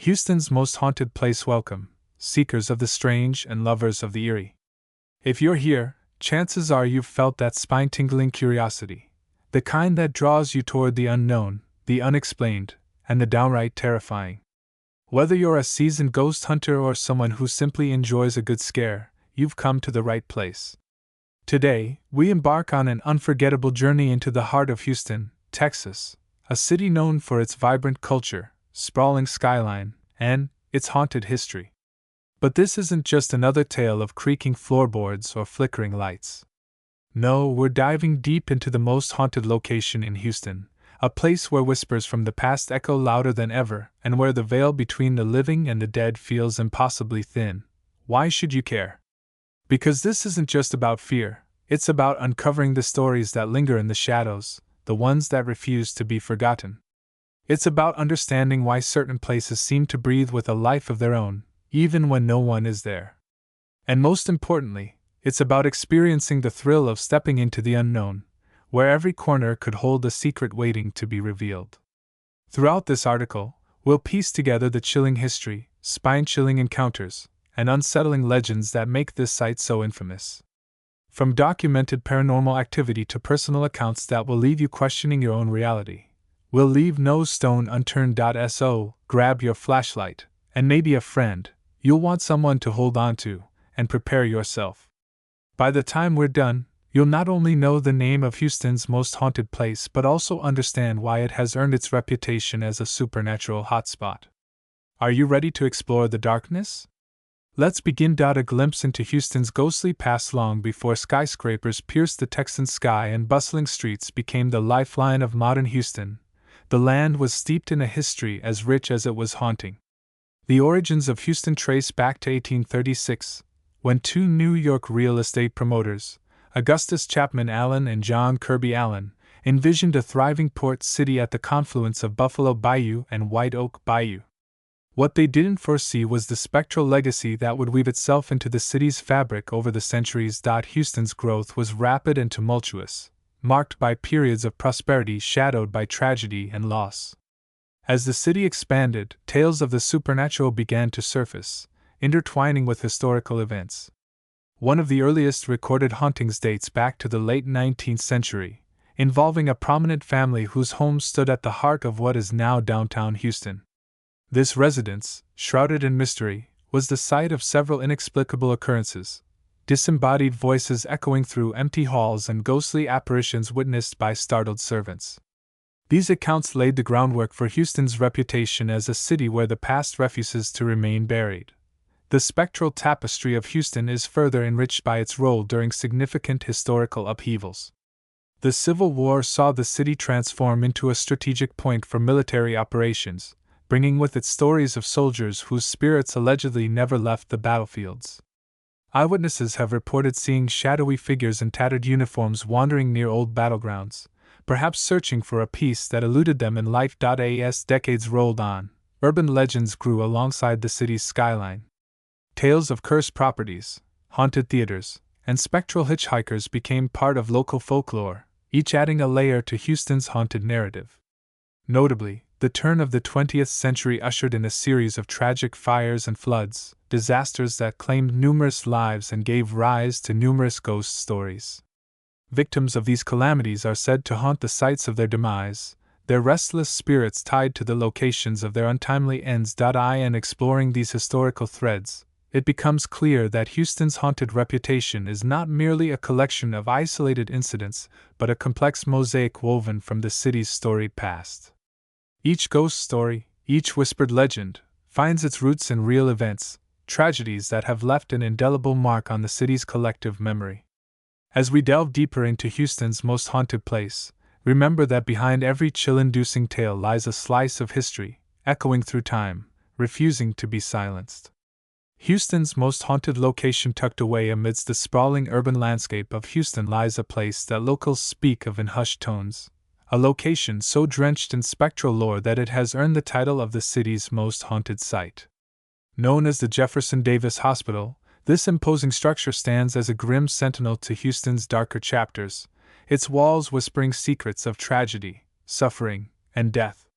Houston's most haunted place. Welcome, seekers of the strange and lovers of the eerie. If you're here, chances are you've felt that spine-tingling curiosity, the kind that draws you toward the unknown, the unexplained, and the downright terrifying. Whether you're a seasoned ghost hunter or someone who simply enjoys a good scare, you've come to the right place. Today, we embark on an unforgettable journey into the heart of Houston, Texas, a city known for its vibrant culture, sprawling skyline, and its haunted history. But this isn't just another tale of creaking floorboards or flickering lights. No, we're diving deep into the most haunted location in Houston, a place where whispers from the past echo louder than ever, and where the veil between the living and the dead feels impossibly thin. Why should you care? Because this isn't just about fear, it's about uncovering the stories that linger in the shadows, the ones that refuse to be forgotten. It's about understanding why certain places seem to breathe with a life of their own, even when no one is there. And most importantly, it's about experiencing the thrill of stepping into the unknown, where every corner could hold a secret waiting to be revealed. Throughout this article, we'll piece together the chilling history, spine-chilling encounters, and unsettling legends that make this site so infamous. From documented paranormal activity to personal accounts that will leave you questioning your own reality, we'll leave no stone unturned. So, grab your flashlight, and maybe a friend you'll want someone to hold on to, and prepare yourself. By the time we're done, you'll not only know the name of Houston's most haunted place but also understand why it has earned its reputation as a supernatural hotspot. Are you ready to explore the darkness? Let's begin. A glimpse into Houston's ghostly past. Long before skyscrapers pierced the Texan sky and bustling streets became the lifeline of modern Houston, the land was steeped in a history as rich as it was haunting. The origins of Houston trace back to 1836, when two New York real estate promoters, Augustus Chapman Allen and John Kirby Allen, envisioned a thriving port city at the confluence of Buffalo Bayou and White Oak Bayou. What they didn't foresee was the spectral legacy that would weave itself into the city's fabric over the centuries. Houston's growth was rapid and tumultuous, marked by periods of prosperity shadowed by tragedy and loss. As the city expanded, tales of the supernatural began to surface, intertwining with historical events. One of the earliest recorded hauntings dates back to the late 19th century, involving a prominent family whose home stood at the heart of what is now downtown Houston. This residence, shrouded in mystery, was the site of several inexplicable occurrences, disembodied voices echoing through empty halls and ghostly apparitions witnessed by startled servants. These accounts laid the groundwork for Houston's reputation as a city where the past refuses to remain buried. The spectral tapestry of Houston is further enriched by its role during significant historical upheavals. The Civil War saw the city transform into a strategic point for military operations, bringing with it stories of soldiers whose spirits allegedly never left the battlefields. Eyewitnesses have reported seeing shadowy figures in tattered uniforms wandering near old battlegrounds, perhaps searching for a piece that eluded them in life. As decades rolled on, urban legends grew alongside the city's skyline. Tales of cursed properties, haunted theaters, and spectral hitchhikers became part of local folklore, each adding a layer to Houston's haunted narrative. Notably, the turn of the 20th century ushered in a series of tragic fires and floods, disasters that claimed numerous lives and gave rise to numerous ghost stories. Victims of these calamities are said to haunt the sites of their demise, their restless spirits tied to the locations of their untimely ends. In exploring these historical threads, it becomes clear that Houston's haunted reputation is not merely a collection of isolated incidents, but a complex mosaic woven from the city's storied past. Each ghost story, each whispered legend, finds its roots in real events, tragedies that have left an indelible mark on the city's collective memory. As we delve deeper into Houston's most haunted place, remember that behind every chill-inducing tale lies a slice of history, echoing through time, refusing to be silenced. Houston's most haunted location, tucked away amidst the sprawling urban landscape of Houston, lies a place that locals speak of in hushed tones, a location so drenched in spectral lore that it has earned the title of the city's most haunted site. Known as the Jefferson Davis Hospital, this imposing structure stands as a grim sentinel to Houston's darker chapters, its walls whispering secrets of tragedy, suffering, and death.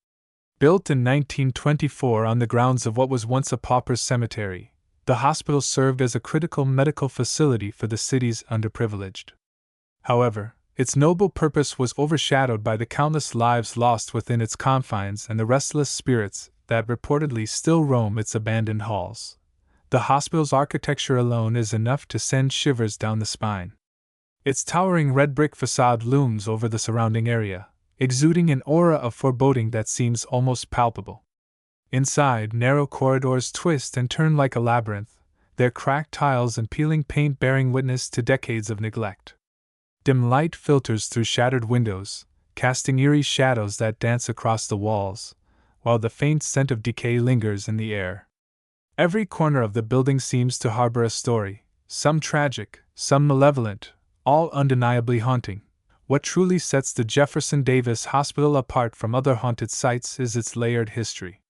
Built in 1924 on the grounds of what was once a pauper's cemetery, the hospital served as a critical medical facility for the city's underprivileged. However, its noble purpose was overshadowed by the countless lives lost within its confines and the restless spirits that reportedly still roam its abandoned halls. The hospital's architecture alone is enough to send shivers down the spine. Its towering red brick facade looms over the surrounding area, exuding an aura of foreboding that seems almost palpable. Inside, narrow corridors twist and turn like a labyrinth, their cracked tiles and peeling paint bearing witness to decades of neglect. Dim light filters through shattered windows, casting eerie shadows that dance across the walls, while the faint scent of decay lingers in the air. Every corner of the building seems to harbor a story, some tragic, some malevolent, all undeniably haunting. What truly sets the Jefferson Davis Hospital apart from other haunted sites is its layered history.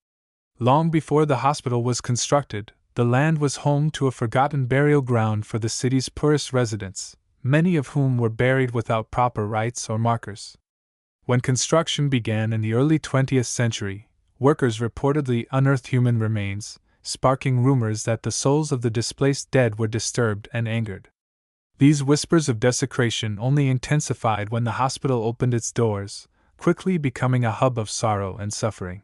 Long before the hospital was constructed, the land was home to a forgotten burial ground for the city's poorest residents, many of whom were buried without proper rites or markers. When construction began in the early 20th century, workers reportedly unearthed human remains, sparking rumors that the souls of the displaced dead were disturbed and angered. These whispers of desecration only intensified when the hospital opened its doors, quickly becoming a hub of sorrow and suffering.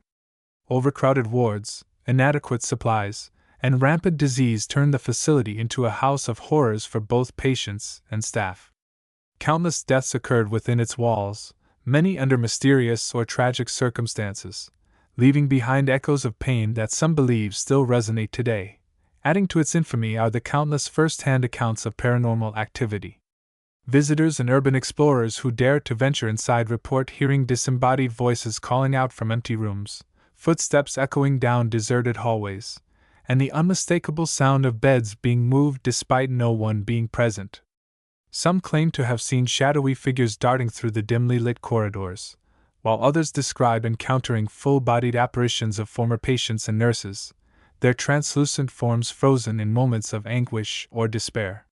Overcrowded wards, inadequate supplies, and rampant disease turned the facility into a house of horrors for both patients and staff. Countless deaths occurred within its walls, many under mysterious or tragic circumstances, leaving behind echoes of pain that some believe still resonate today. Adding to its infamy are the countless first-hand accounts of paranormal activity. Visitors and urban explorers who dare to venture inside report hearing disembodied voices calling out from empty rooms, footsteps echoing down deserted hallways, and the unmistakable sound of beds being moved despite no one being present. Some claim to have seen shadowy figures darting through the dimly lit corridors, while others describe encountering full-bodied apparitions of former patients and nurses, their translucent forms frozen in moments of anguish or despair.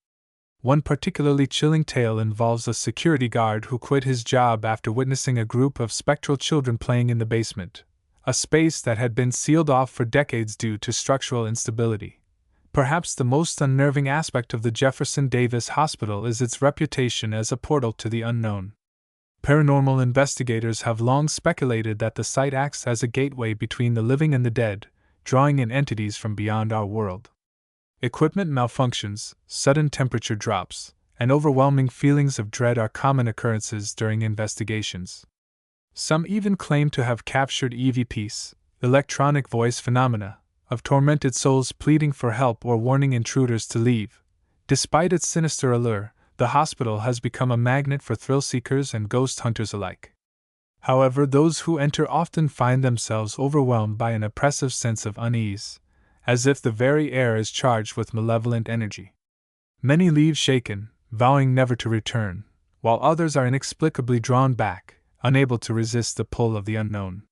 One particularly chilling tale involves a security guard who quit his job after witnessing a group of spectral children playing in the basement, a space that had been sealed off for decades due to structural instability. Perhaps the most unnerving aspect of the Jefferson Davis Hospital is its reputation as a portal to the unknown. Paranormal investigators have long speculated that the site acts as a gateway between the living and the dead, drawing in entities from beyond our world. Equipment malfunctions, sudden temperature drops, and overwhelming feelings of dread are common occurrences during investigations. Some even claim to have captured EVPs, electronic voice phenomena, of tormented souls pleading for help or warning intruders to leave. Despite its sinister allure, the hospital has become a magnet for thrill seekers and ghost hunters alike. However, those who enter often find themselves overwhelmed by an oppressive sense of unease, as if the very air is charged with malevolent energy. Many leave shaken, vowing never to return, while others are inexplicably drawn back, unable to resist the pull of the unknown.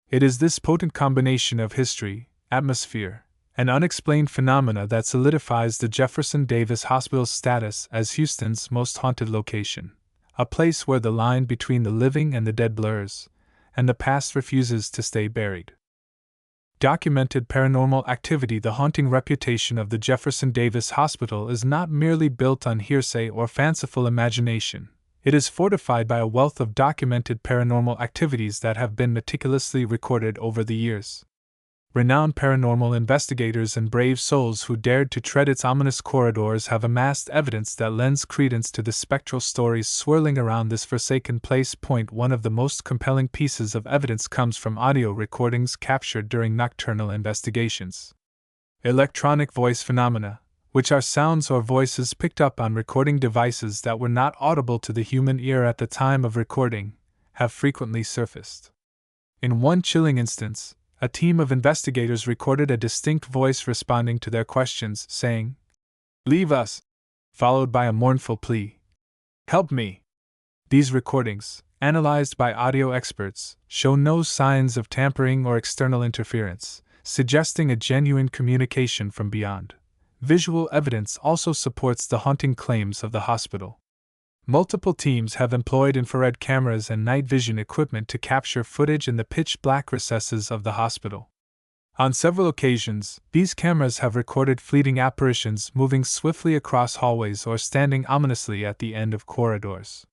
It is this potent combination of history, atmosphere, and unexplained phenomena that solidifies the Jefferson Davis Hospital's status as Houston's most haunted location, a place where the line between the living and the dead blurs, and the past refuses to stay buried. Documented paranormal activity. The haunting reputation of the Jefferson Davis Hospital is not merely built on hearsay or fanciful imagination. It is fortified by a wealth of documented paranormal activities that have been meticulously recorded over the years. Renowned paranormal investigators and brave souls who dared to tread its ominous corridors have amassed evidence that lends credence to the spectral stories swirling around this forsaken place. One of the most compelling pieces of evidence comes from audio recordings captured during nocturnal investigations. Electronic voice phenomena, which are sounds or voices picked up on recording devices that were not audible to the human ear at the time of recording, have frequently surfaced. In one chilling instance, a team of investigators recorded a distinct voice responding to their questions, saying, "Leave us," followed by a mournful plea, "Help me." These recordings, analyzed by audio experts, show no signs of tampering or external interference, suggesting a genuine communication from beyond. Visual evidence also supports the haunting claims of the hospital. Multiple teams have employed infrared cameras and night vision equipment to capture footage in the pitch-black recesses of the hospital. On several occasions, these cameras have recorded fleeting apparitions moving swiftly across hallways or standing ominously at the end of corridors.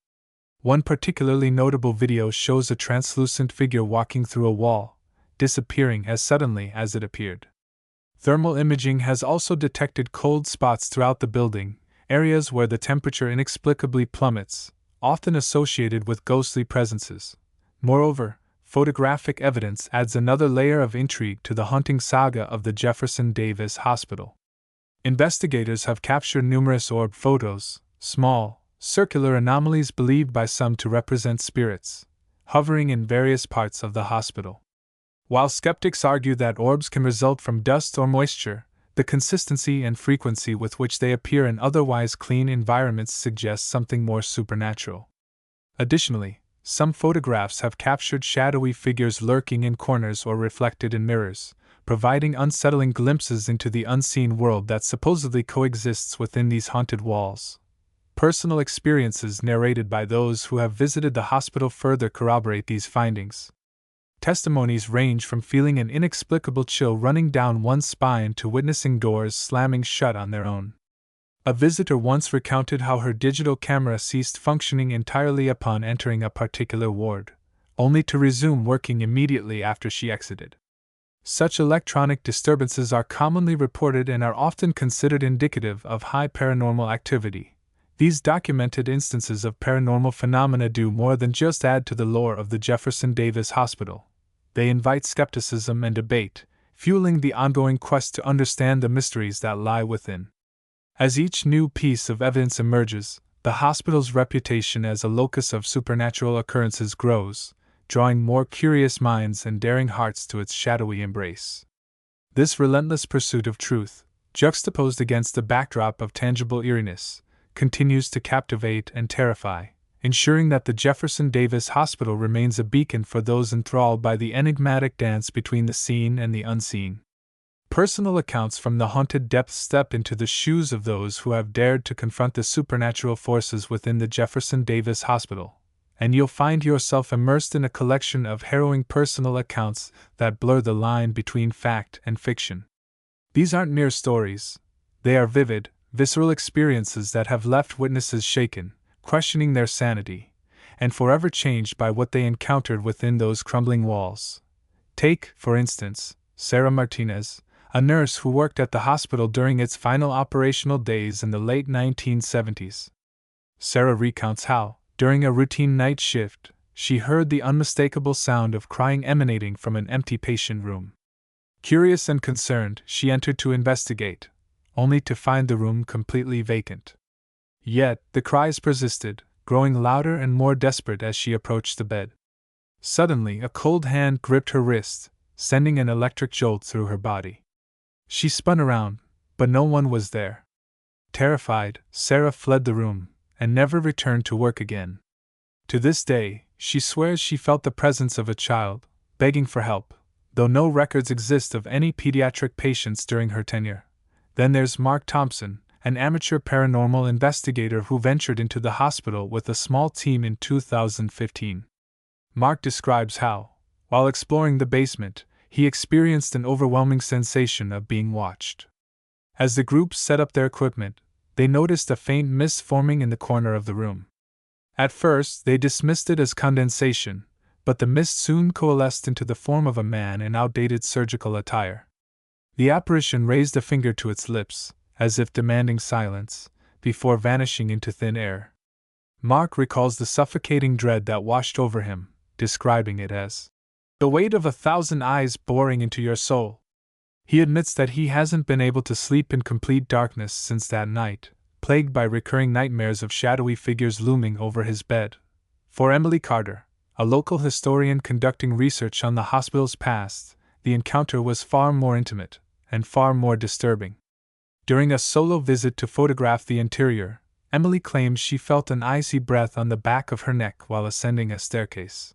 One particularly notable video shows a translucent figure walking through a wall, disappearing as suddenly as it appeared. Thermal imaging has also detected cold spots throughout the building, areas where the temperature inexplicably plummets, often associated with ghostly presences. Moreover, photographic evidence adds another layer of intrigue to the haunting saga of the Jefferson Davis Hospital. Investigators have captured numerous orb photos, small, circular anomalies believed by some to represent spirits, hovering in various parts of the hospital. While skeptics argue that orbs can result from dust or moisture, the consistency and frequency with which they appear in otherwise clean environments suggests something more supernatural. Additionally, some photographs have captured shadowy figures lurking in corners or reflected in mirrors, providing unsettling glimpses into the unseen world that supposedly coexists within these haunted walls. Personal experiences narrated by those who have visited the hospital further corroborate these findings. Testimonies range from feeling an inexplicable chill running down one's spine to witnessing doors slamming shut on their own. A visitor once recounted how her digital camera ceased functioning entirely upon entering a particular ward, only to resume working immediately after she exited. Such electronic disturbances are commonly reported and are often considered indicative of high paranormal activity. These documented instances of paranormal phenomena do more than just add to the lore of the Jefferson Davis Hospital. They invite skepticism and debate, fueling the ongoing quest to understand the mysteries that lie within. As each new piece of evidence emerges, the hospital's reputation as a locus of supernatural occurrences grows, drawing more curious minds and daring hearts to its shadowy embrace. This relentless pursuit of truth, juxtaposed against the backdrop of tangible eeriness, continues to captivate and terrify, ensuring that the Jefferson Davis Hospital remains a beacon for those enthralled by the enigmatic dance between the seen and the unseen. Personal accounts from the haunted depths step into the shoes of those who have dared to confront the supernatural forces within the Jefferson Davis Hospital, and you'll find yourself immersed in a collection of harrowing personal accounts that blur the line between fact and fiction. These aren't mere stories. They are vivid, visceral experiences that have left witnesses shaken, questioning their sanity, and forever changed by what they encountered within those crumbling walls. Take, for instance, Sarah Martinez, a nurse who worked at the hospital during its final operational days in the late 1970s. Sarah recounts how, during a routine night shift, she heard the unmistakable sound of crying emanating from an empty patient room. Curious and concerned, she entered to investigate, only to find the room completely vacant. Yet, the cries persisted, growing louder and more desperate as she approached the bed. Suddenly, a cold hand gripped her wrist, sending an electric jolt through her body. She spun around, but no one was there. Terrified, Sarah fled the room, and never returned to work again. To this day, she swears she felt the presence of a child, begging for help, though no records exist of any pediatric patients during her tenure. Then there's Mark Thompson, an amateur paranormal investigator who ventured into the hospital with a small team in 2015. Mark describes how, while exploring the basement, he experienced an overwhelming sensation of being watched. As the group set up their equipment, they noticed a faint mist forming in the corner of the room. At first, they dismissed it as condensation, but the mist soon coalesced into the form of a man in outdated surgical attire. The apparition raised a finger to its lips, as if demanding silence, before vanishing into thin air. Mark recalls the suffocating dread that washed over him, describing it as the weight of 1,000 eyes boring into your soul. He admits that he hasn't been able to sleep in complete darkness since that night, plagued by recurring nightmares of shadowy figures looming over his bed. For Emily Carter, a local historian conducting research on the hospital's past, the encounter was far more intimate and far more disturbing. During a solo visit to photograph the interior, Emily claims she felt an icy breath on the back of her neck while ascending a staircase.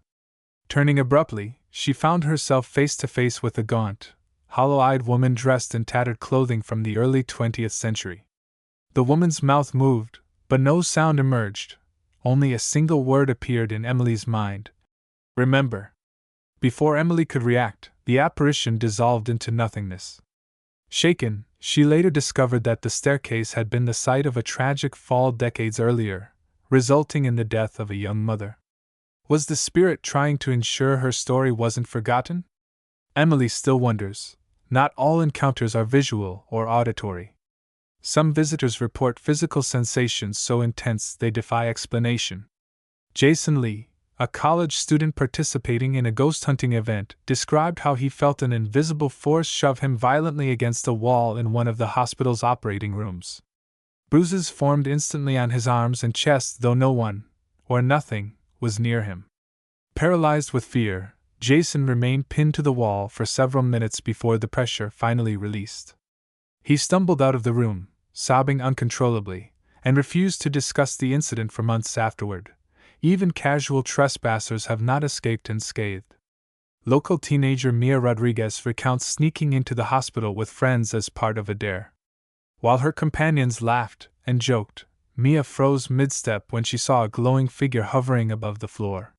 Turning abruptly, she found herself face to face with a gaunt, hollow-eyed woman dressed in tattered clothing from the early 20th century. The woman's mouth moved, but no sound emerged, only a single word appeared in Emily's mind: remember. Before Emily could react, the apparition dissolved into nothingness. Shaken, she later discovered that the staircase had been the site of a tragic fall decades earlier, resulting in the death of a young mother. Was the spirit trying to ensure her story wasn't forgotten? Emily still wonders. Not all encounters are visual or auditory. Some visitors report physical sensations so intense they defy explanation. Jason Lee, a college student participating in a ghost hunting event, described how he felt an invisible force shove him violently against a wall in one of the hospital's operating rooms. Bruises formed instantly on his arms and chest, though no one, or nothing, was near him. Paralyzed with fear, Jason remained pinned to the wall for several minutes before the pressure finally released. He stumbled out of the room, sobbing uncontrollably, and refused to discuss the incident for months afterward. Even casual trespassers have not escaped unscathed. Local teenager Mia Rodriguez recounts sneaking into the hospital with friends as part of a dare. While her companions laughed and joked, Mia froze mid-step when she saw a glowing figure hovering above the floor.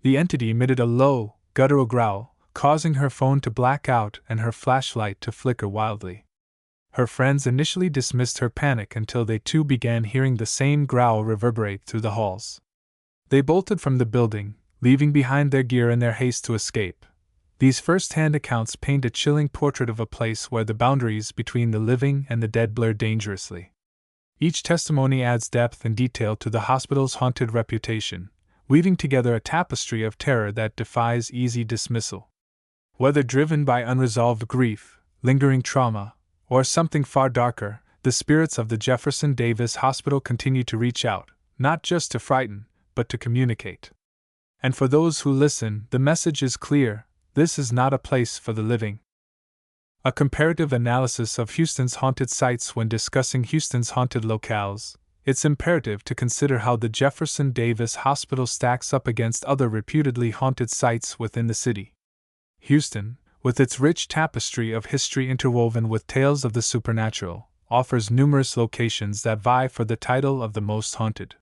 The entity emitted a low, guttural growl, causing her phone to black out and her flashlight to flicker wildly. Her friends initially dismissed her panic until they too began hearing the same growl reverberate through the halls. They bolted from the building, leaving behind their gear in their haste to escape. These first-hand accounts paint a chilling portrait of a place where the boundaries between the living and the dead blur dangerously. Each testimony adds depth and detail to the hospital's haunted reputation, weaving together a tapestry of terror that defies easy dismissal. Whether driven by unresolved grief, lingering trauma, or something far darker, the spirits of the Jefferson Davis Hospital continue to reach out, not just to frighten, but to communicate. And for those who listen, the message is clear: this is not a place for the living. A comparative analysis of Houston's haunted sites. When discussing Houston's haunted locales, it's imperative to consider how the Jefferson Davis Hospital stacks up against other reputedly haunted sites within the city. Houston, with its rich tapestry of history interwoven with tales of the supernatural, offers numerous locations that vie for the title of the most haunted.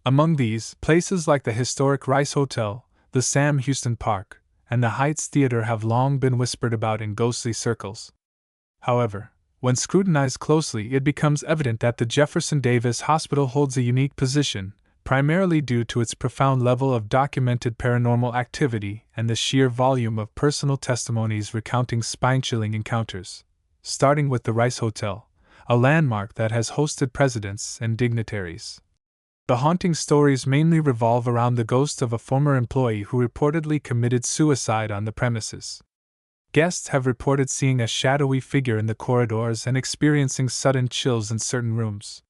Among these, places like the historic Rice Hotel, the Sam Houston Park, and the Heights Theater have long been whispered about in ghostly circles. However, when scrutinized closely, it becomes evident that the Jefferson Davis Hospital holds a unique position, primarily due to its profound level of documented paranormal activity and the sheer volume of personal testimonies recounting spine-chilling encounters. Starting with the Rice Hotel, a landmark that has hosted presidents and dignitaries. The haunting stories mainly revolve around the ghost of a former employee who reportedly committed suicide on the premises. Guests have reported seeing a shadowy figure in the corridors and experiencing sudden chills in certain rooms.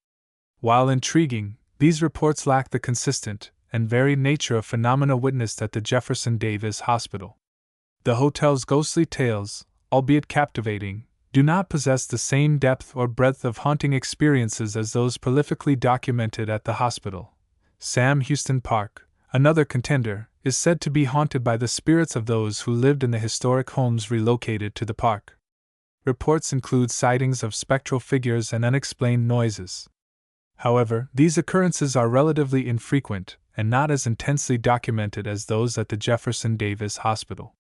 While intriguing, these reports lack the consistent and varied nature of phenomena witnessed at the Jefferson Davis Hospital. The hotel's ghostly tales, albeit captivating, do not possess the same depth or breadth of haunting experiences as those prolifically documented at the hospital. Sam Houston Park, another contender, is said to be haunted by the spirits of those who lived in the historic homes relocated to the park. Reports include sightings of spectral figures and unexplained noises. However, these occurrences are relatively infrequent and not as intensely documented as those at the Jefferson Davis Hospital.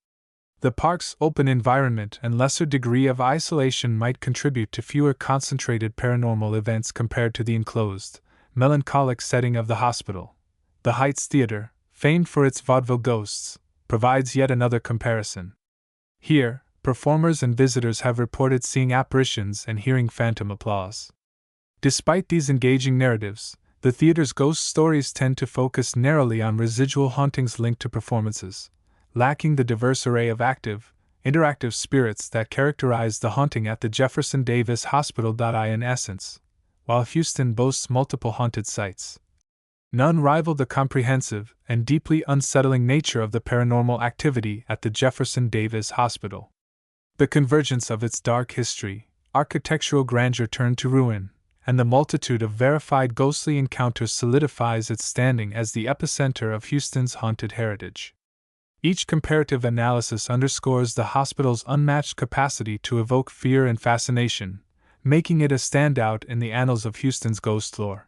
The park's open environment and lesser degree of isolation might contribute to fewer concentrated paranormal events compared to the enclosed, melancholic setting of the hospital. The Heights Theater, famed for its vaudeville ghosts, provides yet another comparison. Here, performers and visitors have reported seeing apparitions and hearing phantom applause. Despite these engaging narratives, the theater's ghost stories tend to focus narrowly on residual hauntings linked to performances, lacking the diverse array of active, interactive spirits that characterize the haunting at the Jefferson Davis Hospital. In essence, while Houston boasts multiple haunted sites, none rival the comprehensive and deeply unsettling nature of the paranormal activity at the Jefferson Davis Hospital. The convergence of its dark history, architectural grandeur turned to ruin, and the multitude of verified ghostly encounters solidifies its standing as the epicenter of Houston's haunted heritage. Each comparative analysis underscores the hospital's unmatched capacity to evoke fear and fascination, making it a standout in the annals of Houston's ghost lore.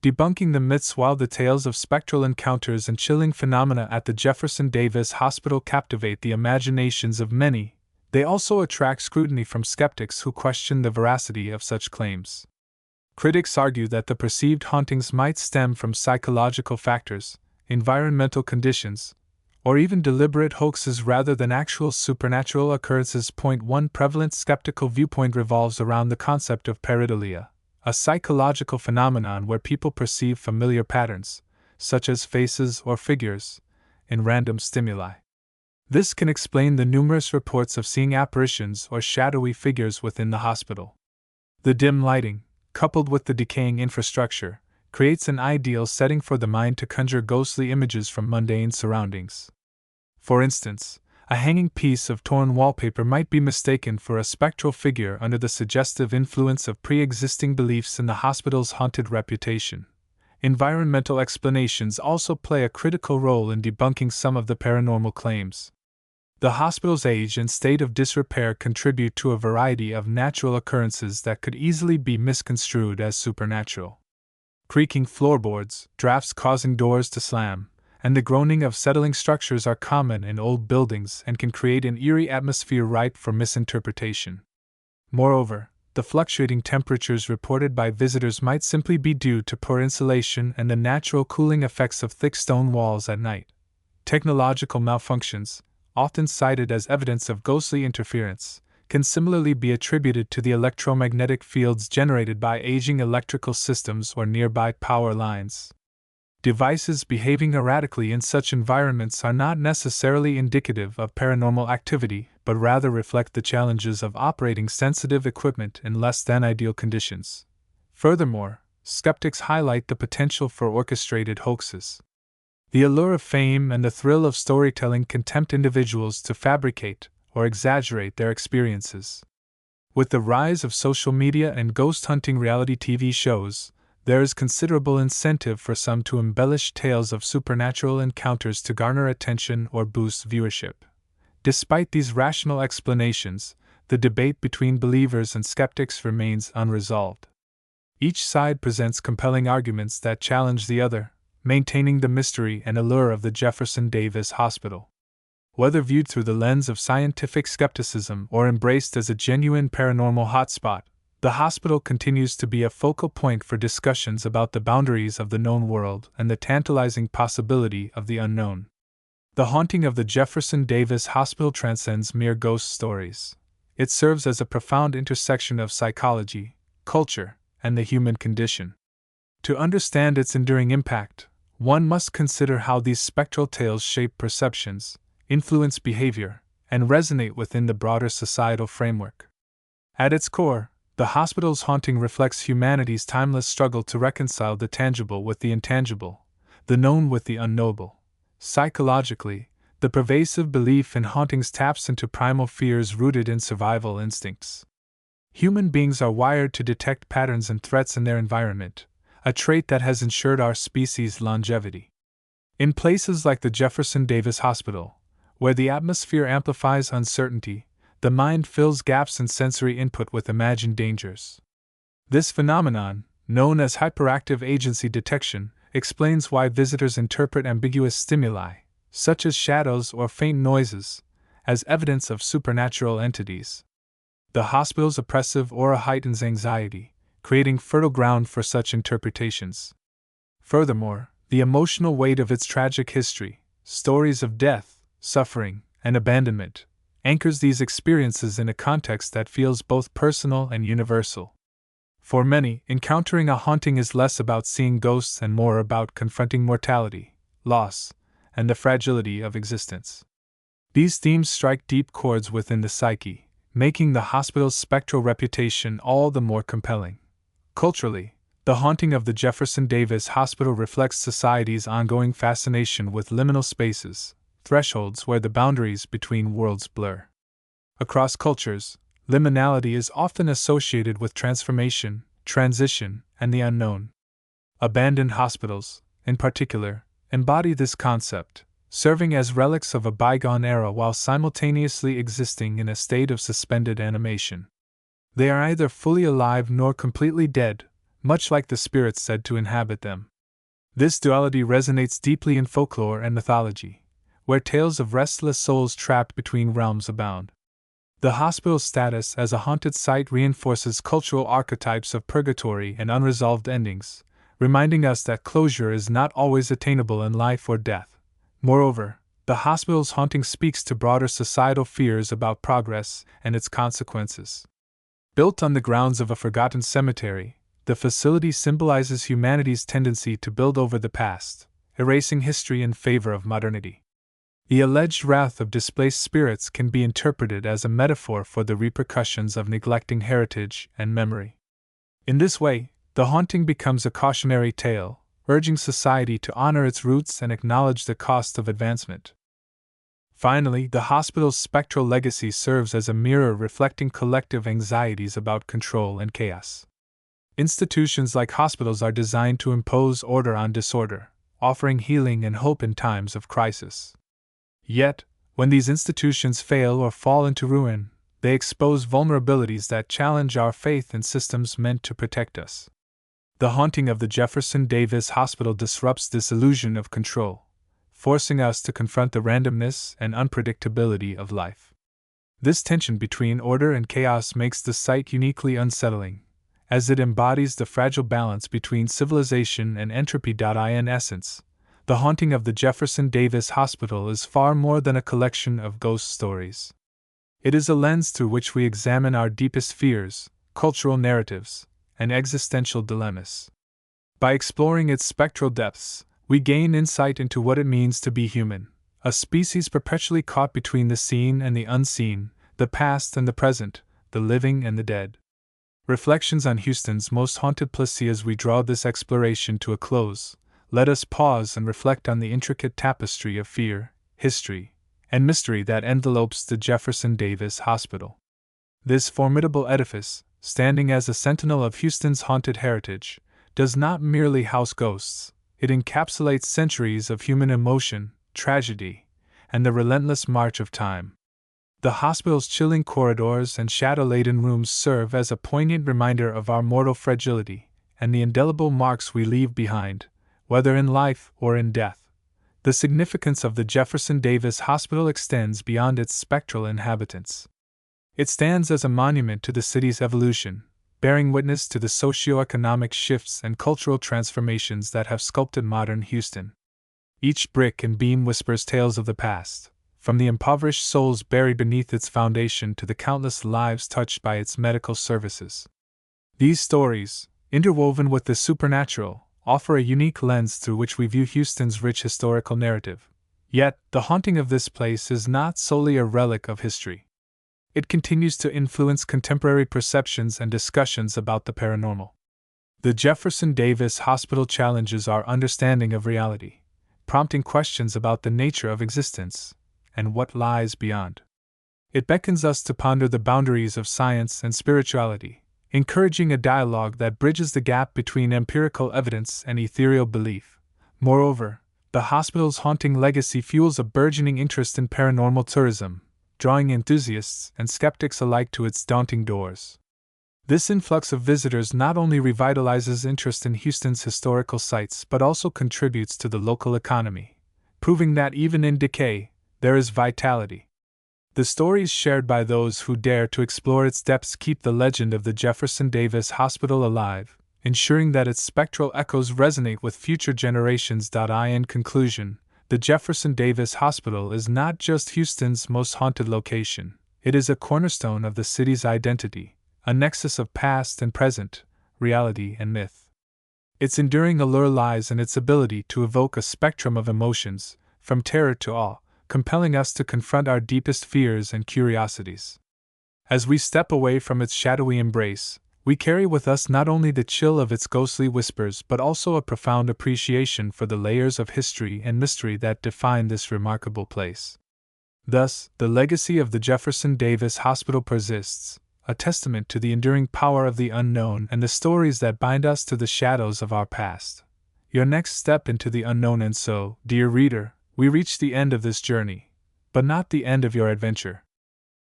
debunking the myths. While the tales of spectral encounters and chilling phenomena at the Jefferson Davis Hospital captivate the imaginations of many, they also attract scrutiny from skeptics who question the veracity of such claims. Critics argue that the perceived hauntings might stem from psychological factors, environmental conditions, or even deliberate hoaxes rather than actual supernatural occurrences. One prevalent skeptical viewpoint revolves around the concept of pareidolia, a psychological phenomenon where people perceive familiar patterns, such as faces or figures, in random stimuli. This can explain the numerous reports of seeing apparitions or shadowy figures within the hospital. The dim lighting, coupled with the decaying infrastructure, creates an ideal setting for the mind to conjure ghostly images from mundane surroundings. For instance, a hanging piece of torn wallpaper might be mistaken for a spectral figure under the suggestive influence of pre-existing beliefs in the hospital's haunted reputation. Environmental explanations also play a critical role in debunking some of the paranormal claims. The hospital's age and state of disrepair contribute to a variety of natural occurrences that could easily be misconstrued as supernatural. Creaking floorboards, drafts causing doors to slam, and the groaning of settling structures are common in old buildings and can create an eerie atmosphere ripe for misinterpretation. Moreover, the fluctuating temperatures reported by visitors might simply be due to poor insulation and the natural cooling effects of thick stone walls at night. Technological malfunctions, often cited as evidence of ghostly interference, can similarly be attributed to the electromagnetic fields generated by aging electrical systems or nearby power lines. Devices behaving erratically in such environments are not necessarily indicative of paranormal activity, but rather reflect the challenges of operating sensitive equipment in less than ideal conditions. Furthermore, skeptics highlight the potential for orchestrated hoaxes. The allure of fame and the thrill of storytelling can tempt individuals to fabricate or exaggerate their experiences. With the rise of social media and ghost hunting reality TV shows, there is considerable incentive for some to embellish tales of supernatural encounters to garner attention or boost viewership. Despite these rational explanations, the debate between believers and skeptics remains unresolved. Each side presents compelling arguments that challenge the other, maintaining the mystery and allure of the Jefferson Davis Hospital. Whether viewed through the lens of scientific skepticism or embraced as a genuine paranormal hotspot, the hospital continues to be a focal point for discussions about the boundaries of the known world and the tantalizing possibility of the unknown. The haunting of the Jefferson Davis Hospital transcends mere ghost stories. It serves as a profound intersection of psychology, culture, and the human condition. To understand its enduring impact, one must consider how these spectral tales shape perceptions, influence behavior, and resonate within the broader societal framework. At its core, the hospital's haunting reflects humanity's timeless struggle to reconcile the tangible with the intangible, the known with the unknowable. Psychologically, the pervasive belief in hauntings taps into primal fears rooted in survival instincts. Human beings are wired to detect patterns and threats in their environment, a trait that has ensured our species' longevity. In places like the Jefferson Davis Hospital, where the atmosphere amplifies uncertainty, the mind fills gaps in sensory input with imagined dangers. This phenomenon, known as hyperactive agency detection, explains why visitors interpret ambiguous stimuli, such as shadows or faint noises, as evidence of supernatural entities. The hospital's oppressive aura heightens anxiety, creating fertile ground for such interpretations. Furthermore, the emotional weight of its tragic history, stories of death, suffering, and abandonment, anchors these experiences in a context that feels both personal and universal. For many, encountering a haunting is less about seeing ghosts and more about confronting mortality, loss, and the fragility of existence. These themes strike deep chords within the psyche, making the hospital's spectral reputation all the more compelling. Culturally, the haunting of the Jefferson Davis Hospital reflects society's ongoing fascination with liminal spaces, thresholds where the boundaries between worlds blur. Across cultures, liminality is often associated with transformation, transition, and the unknown. Abandoned hospitals, in particular, embody this concept, serving as relics of a bygone era while simultaneously existing in a state of suspended animation. They are neither fully alive nor completely dead, much like the spirits said to inhabit them. This duality resonates deeply in folklore and mythology, where tales of restless souls trapped between realms abound. The hospital's status as a haunted site reinforces cultural archetypes of purgatory and unresolved endings, reminding us that closure is not always attainable in life or death. Moreover, the hospital's haunting speaks to broader societal fears about progress and its consequences. Built on the grounds of a forgotten cemetery, the facility symbolizes humanity's tendency to build over the past, erasing history in favor of modernity. The alleged wrath of displaced spirits can be interpreted as a metaphor for the repercussions of neglecting heritage and memory. In this way, the haunting becomes a cautionary tale, urging society to honor its roots and acknowledge the cost of advancement. Finally, the hospital's spectral legacy serves as a mirror reflecting collective anxieties about control and chaos. Institutions like hospitals are designed to impose order on disorder, offering healing and hope in times of crisis. Yet, when these institutions fail or fall into ruin, they expose vulnerabilities that challenge our faith in systems meant to protect us. The haunting of the Jefferson Davis Hospital disrupts this illusion of control, forcing us to confront the randomness and unpredictability of life. This tension between order and chaos makes the site uniquely unsettling, as it embodies the fragile balance between civilization and entropy. In essence, the haunting of the Jefferson Davis Hospital is far more than a collection of ghost stories. It is a lens through which we examine our deepest fears, cultural narratives, and existential dilemmas. By exploring its spectral depths, we gain insight into what it means to be human, a species perpetually caught between the seen and the unseen, the past and the present, the living and the dead. Reflections on Houston's most haunted place. As we draw this exploration to a close, let us pause and reflect on the intricate tapestry of fear, history, and mystery that envelopes the Jefferson Davis Hospital. This formidable edifice, standing as a sentinel of Houston's haunted heritage, does not merely house ghosts, it encapsulates centuries of human emotion, tragedy, and the relentless march of time. The hospital's chilling corridors and shadow-laden rooms serve as a poignant reminder of our mortal fragility and the indelible marks we leave behind, whether in life or in death. The significance of the Jefferson Davis Hospital extends beyond its spectral inhabitants. It stands as a monument to the city's evolution, bearing witness to the socio-economic shifts and cultural transformations that have sculpted modern Houston. Each brick and beam whispers tales of the past, from the impoverished souls buried beneath its foundation to the countless lives touched by its medical services. These stories, interwoven with the supernatural, offer a unique lens through which we view Houston's rich historical narrative. Yet, the haunting of this place is not solely a relic of history. It continues to influence contemporary perceptions and discussions about the paranormal. The Jefferson Davis Hospital challenges our understanding of reality, prompting questions about the nature of existence and what lies beyond. It beckons us to ponder the boundaries of science and spirituality, encouraging a dialogue that bridges the gap between empirical evidence and ethereal belief. Moreover, the hospital's haunting legacy fuels a burgeoning interest in paranormal tourism, drawing enthusiasts and skeptics alike to its daunting doors. This influx of visitors not only revitalizes interest in Houston's historical sites but also contributes to the local economy, proving that even in decay, there is vitality. The stories shared by those who dare to explore its depths keep the legend of the Jefferson Davis Hospital alive, ensuring that its spectral echoes resonate with future generations. In conclusion, the Jefferson Davis Hospital is not just Houston's most haunted location, it is a cornerstone of the city's identity, a nexus of past and present, reality and myth. Its enduring allure lies in its ability to evoke a spectrum of emotions, from terror to awe, compelling us to confront our deepest fears and curiosities. As we step away from its shadowy embrace, we carry with us not only the chill of its ghostly whispers but also a profound appreciation for the layers of history and mystery that define this remarkable place. Thus, the legacy of the Jefferson Davis Hospital persists, a testament to the enduring power of the unknown and the stories that bind us to the shadows of our past. Your next step into the unknown. And so, dear reader, we reach the end of this journey, but not the end of your adventure.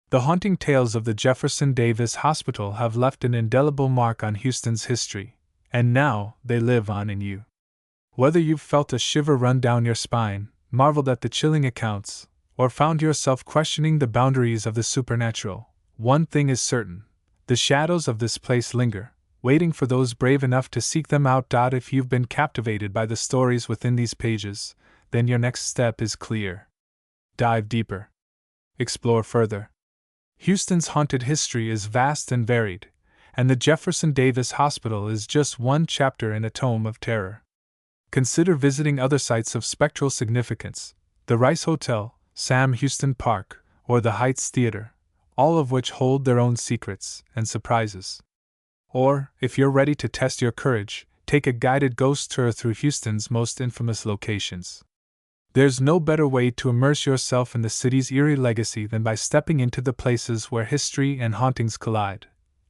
The haunting tales of the Jefferson Davis Hospital have left an indelible mark on Houston's history, And now they live on in you. Whether you've felt a shiver run down your spine, marveled at the chilling accounts, or found yourself questioning the boundaries of the supernatural, one thing is certain: the shadows of this place linger, waiting for those brave enough to seek them out. If you've been captivated by the stories within these pages, then your next step is clear. Dive deeper. Explore further. Houston's haunted history is vast and varied, and the Jefferson Davis Hospital is just one chapter in a tome of terror. Consider visiting other sites of spectral significance: the Rice Hotel, Sam Houston Park, or the Heights Theater, all of which hold their own secrets and surprises. Or, if you're ready to test your courage, take a guided ghost tour through Houston's most infamous locations. There's no better way to immerse yourself in the city's eerie legacy than by stepping into the places where history and hauntings collide.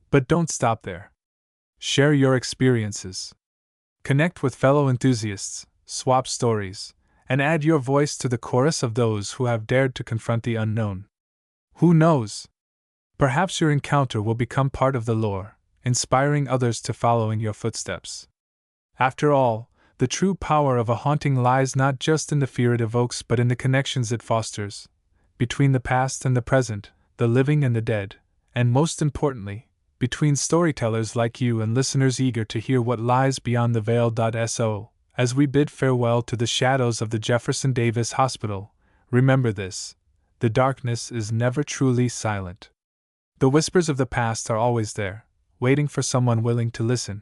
But don't stop there. Share your experiences. Connect with fellow enthusiasts, swap stories, and add your voice to the chorus of those who have dared to confront the unknown. Who knows? Perhaps your encounter will become part of the lore, inspiring others to follow in your footsteps. After all, the true power of a haunting lies not just in the fear it evokes but in the connections it fosters, between the past and the present, the living and the dead, and most importantly, between storytellers like you and listeners eager to hear what lies beyond the veil. So, as we bid farewell to the shadows of the Jefferson Davis Hospital, remember this: the darkness is never truly silent. The whispers of the past are always there, waiting for someone willing to listen.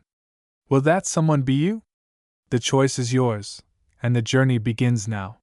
Will that someone be you? The choice is yours, and the journey begins now.